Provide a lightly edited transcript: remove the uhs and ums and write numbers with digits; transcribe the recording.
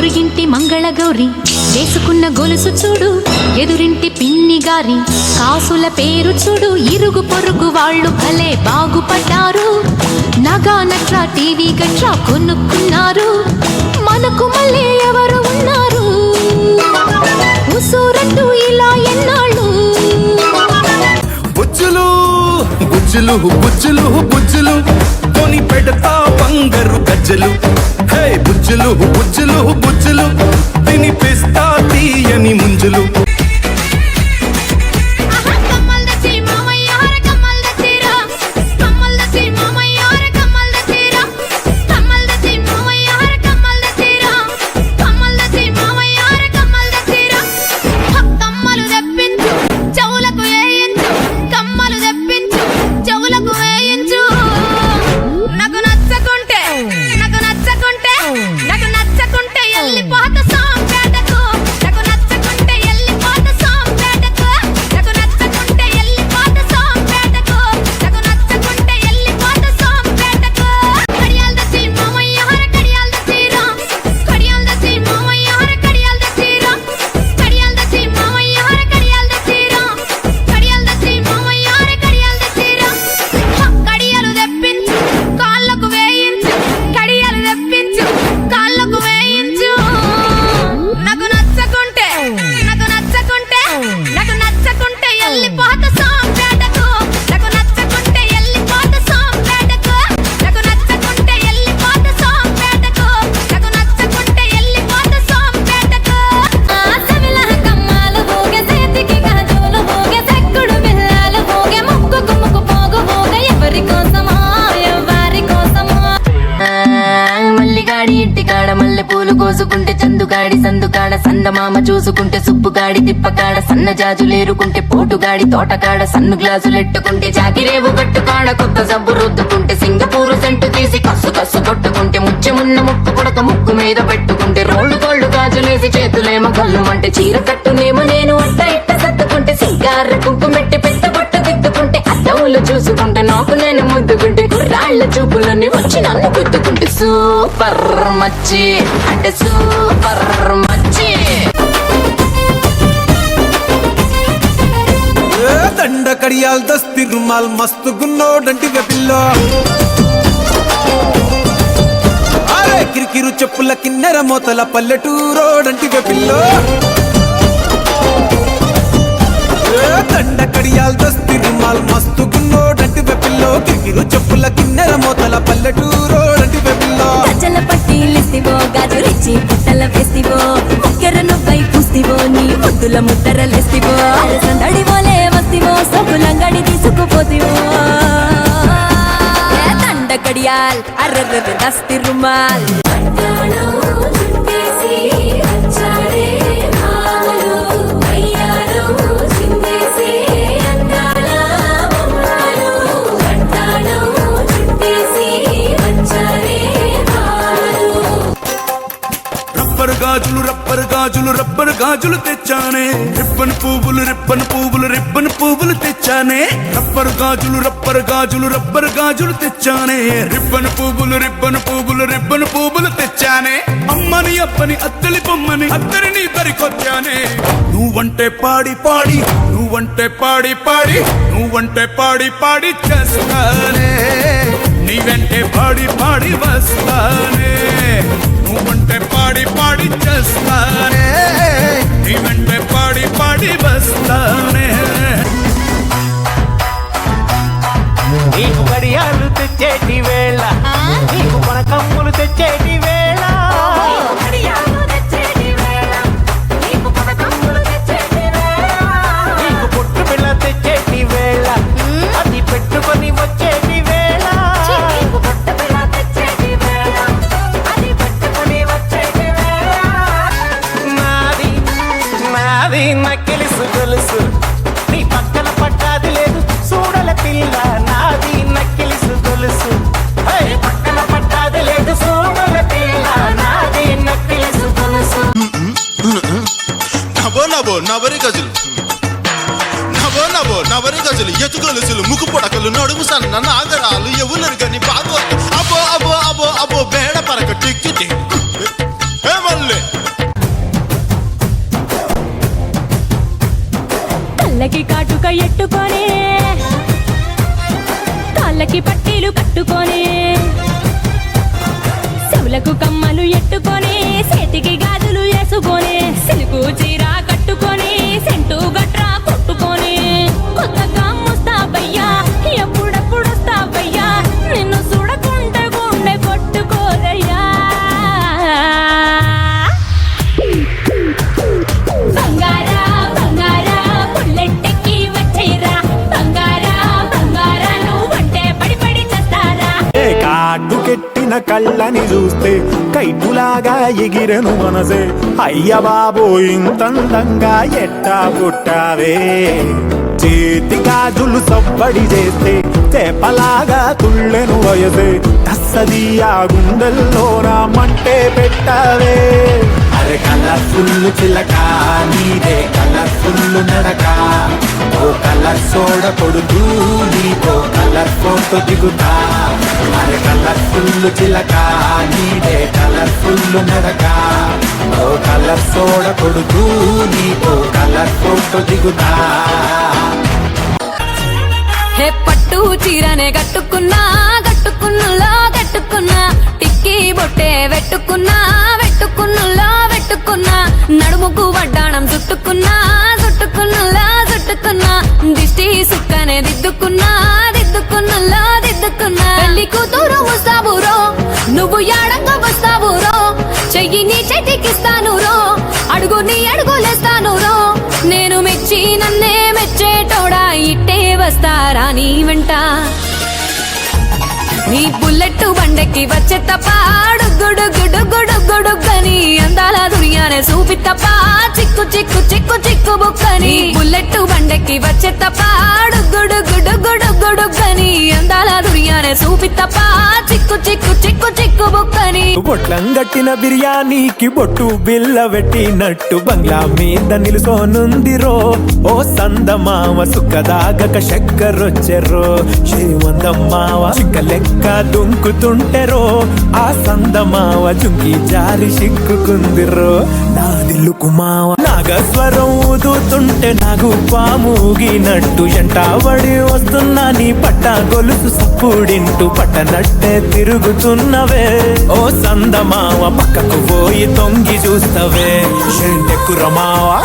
పొరుగింటి మంగళగౌరి వేసుకున్న గొలుసు చూడు, ఎదురింటి పిన్ని గారి కాసుల పేరు చూడు. ఇరుగు పొరుగు వాళ్ళు భలే బాగుపడ్డారు, నగా నట్రా టీవీ గట్రా కొనుక్కున్నారు. మనకు మళ్ళీ ఎవరు ఉన్నారు, ఉసూరంటూ ఇలా ఎన్నాళ్ళు. బుజ్జులు బుజ్జులు బుజ్జులు బుజ్జులు కొని పెడతా బంగారు గజ్జలు. హే బుజ్జులు బుజ్జులు బుజ్జులు తినిపిస్తా తీయని ముంజులు. ఇంటికాడ మల్లె పూలు కోసుకుంటే చందుగాడి సందుకాడ సందమామ చూసుకుంటే సుప్పుగాడి తిప్పకాడ సన్న జాజులేరుకుంటే పోటుగాడి తోటకాడ సన్ను గ్లాసులెట్టుకుంటే జాకిరేవు గట్టుకాడ కొత్త సబ్బు రుద్దుకుంటే సింగపూరు సెంటు తీసి కస్సు కస్సు కొట్టుకుంటే ముచ్చెమున్న ముక్కు కొడక ముక్కు మీద పెట్టుకుంటే రోళ్ళు కోళ్ళు గాజులేసి చేతులేమో కళ్ళుమంటే చీర కట్టునేమో నేను అట్ట ఇట్ట సత్తుకుంటే సింగార కుంకుమెట్టి పెద్ద బొట్టు దిద్దుకుంటే అద్దవులు చూసుకుంటే నాకు నేను ముద్దుకుంటే కుర్రాళ్ళ చూపులన్నీ వచ్చి నన్ను గుద్దుకుంటే సూపర్ మచ్చి అంటే సూపర్ మచ్చి. దండ కడియాల్ దస్తి రుమాల్ మస్తు గున్నోడంటివే పిల్లో. అరే కిరికిరు చెప్పుల కిన్నెర మోతల పల్లెటూరోడంటివే పిల్లో. దండ కడియాల్ దస్తి రుమాల్ మస్తు గున్నోడంటివే పిల్లో. కిరికిరు చెప్పుల కిన్నెర మోతల పల్లెటూరోడంటివే పిల్లో. గజల పట్టీలిస్తివో గాజులిచ్చి పుట్టల వేస్తివో ముక్కెర నువ్వై పూస్తివో నీ ముద్దుల ముద్దరలేస్తివో సందడివోలే వస్తివో సొగులంగడి తీసుకుపోతివో. దండ కడియాల్ అర్రర్ర దస్తి రుమాల్ రబ్బర్ గాజులు రబ్బర్ గాజులు తెచ్చానే. రిబ్బన్ పువ్వులు రిబ్బన్ పువ్వులు రిబ్బన్ పువ్వులు తెచ్చానే. రబ్బర్ గాజులు రబ్బర్ గాజులు రబ్బర్ గాజులు తెచ్చానే. రిబ్బన్ పువ్వులు రిబ్బన్ పువ్వులు రిబ్బన్ పువ్వులు తెచ్చానే. అమ్మని అప్పని అత్తలి బొమ్మని అత్తరిని దరికొచ్చానే. నువ్వంటే పాడి పాడి నువ్వంటే పాడి పాడి నువ్వంటే పాడి పాడి చేస్తానే. నీ వెంటే పాడి పాడి వస్తానే. నువ్వంటే పాడి పాడి చేస్తానే. నీ వెంటే పాడి పాడి వస్తానే. నీకు గడియాలు తెచ్చేటి వేళ, నీకు మన కమ్ములు తెచ్చేటి వేళ, నీకు పొట్టు పిల్ల తెచ్చేటి వేళ, అది పెట్టుకొని వచ్చేటి వేళ, నాది నాది నక్కిలిసు గొలుసు నీ పక్కన పట్టాది లేదు చూడల పిల్ల. నాది నక్కిలిసు గొలుసు పక్కన పట్టాది లేదు చూడల పిల్ల. నాది నక్కిలిసు గొలుసు. నవో నవో నవరి గజులు నవో నవో నవరి గజులు ఎత్తు గొలుసులు ముక్కు పొడకలు నడుము సన్న నాగరాలు ఎవరు గని బాగో అబో అబో అబో అబో బేడ పరక టిక్కి మళ్ళీ పెట్టుకొని చెవులకు కమ్మలు ఎట్టుకొని చేతికి గాజులు వేసుకొని సిలుకు చీర కట్టుకొని సెంటు గట్రా కొట్టుకొని కొత్తగా ముస్తాబయ్యా ఎప్పుడెప్పుడు వస్తావయ్యా నిన్ను చూడకుంటే గుండె కొట్టుకోదయ్యా బంగారా బంగారా బుల్లెట్టెక్కి వచ్చేరా బంగారా బంగారా నువ్వంటే పడి పడి చేస్తారా కాటుకెట్టిన కళ్ళని చూస్తే కైటులాగా ఎగిరెను మనసే అయ్య బాబో ఇంతందంగా ఎట్టా పుట్టావే చేతి గాజులు సవ్వడి చేస్తే చేపలాగా తుళ్ళెను వయసే తస్సది ఆ గుండెల్లో నా మంటే పెట్టావే అరే కలర్ఫుల్ చిలక నీదే కలర్ఫుల్ నడక ఓ కలర్ సోడ కొడుతూ నీతో కలర్ ఫోటో దిగుతా అరే కలర్ఫుల్ చిలక నీదే కలర్ఫుల్ నడక ఓ కలర్ సోడ కొడుతూ నీతో కలర్ ఫోటో దిగుతా హే పట్టు చీరనే కట్టుకున్నా కట్టుకున్నులో కట్టుకున్నా టిక్కీ బొట్టే వెట్టుకున్నా వెట్టుకున్నులో వెట్టుకున్నా నడుముకు వడ్డాణం చుట్టుకున్నా చుట్టుకున్నులో చుట్టుకున్నా దిష్టి సుక్కనే దిద్దుకున్నా దిద్దుకున్నులో దిద్దుకున్నా పెళ్లి కూతురు వస్తావురో నువ్వు యాడంగా వస్తావురో చెయ్యి నీ చేతికిస్తాను రో అడుగు నీ అడుగులేస్తాను రో నేను మెచ్చి నన్నే మెచ్చేటోడా ఇట్టే వస్తారా నీ వెంట నీ బుల్లెట్ బండెక్కి వచ్చే తప్ప గుడుగుడుగుడుగుడుగుడుగని అందాల దునియానే చూపి తప్ప చిక్కు చిక్కు చిక్కు చిక్కు బుక్కని బుల్లెట్ బండెక్కి వచ్చే తప్ప గుడుగుడుగుడుగుడుగని అందాల దునియానే చూపి తప్ప చిక్కు చిక్కు చిక్కు చిక్కు బుక్కని బొట్లంగట్టిన బిర్యానీకి బొట్టు బిల్ల పెట్టినట్టు బంగ్లా మీద నిలుసోనుందిరో ఓ సందమావ సుఖదాగక చక్కరొచ్చెరో శ్రీమందమ్మావ చిక్క లెక్క దుంకుతుంటెరో ఆ సందమావ జుంకి జారి సిక్కుకుందిరో నా దిల్లుకు మావ నాగస్వరం ఊదుతుంటే నాకు పాముగినట్టు ఎంటాబడి వస్తున్నా నీ పట్ట గొలుసు సప్పుడింటూ పట్టనట్టే తిరుగుతున్నవే ఓ సందమావ పక్కకు పోయి తొంగి చూస్తవే షెండెక్కురమావా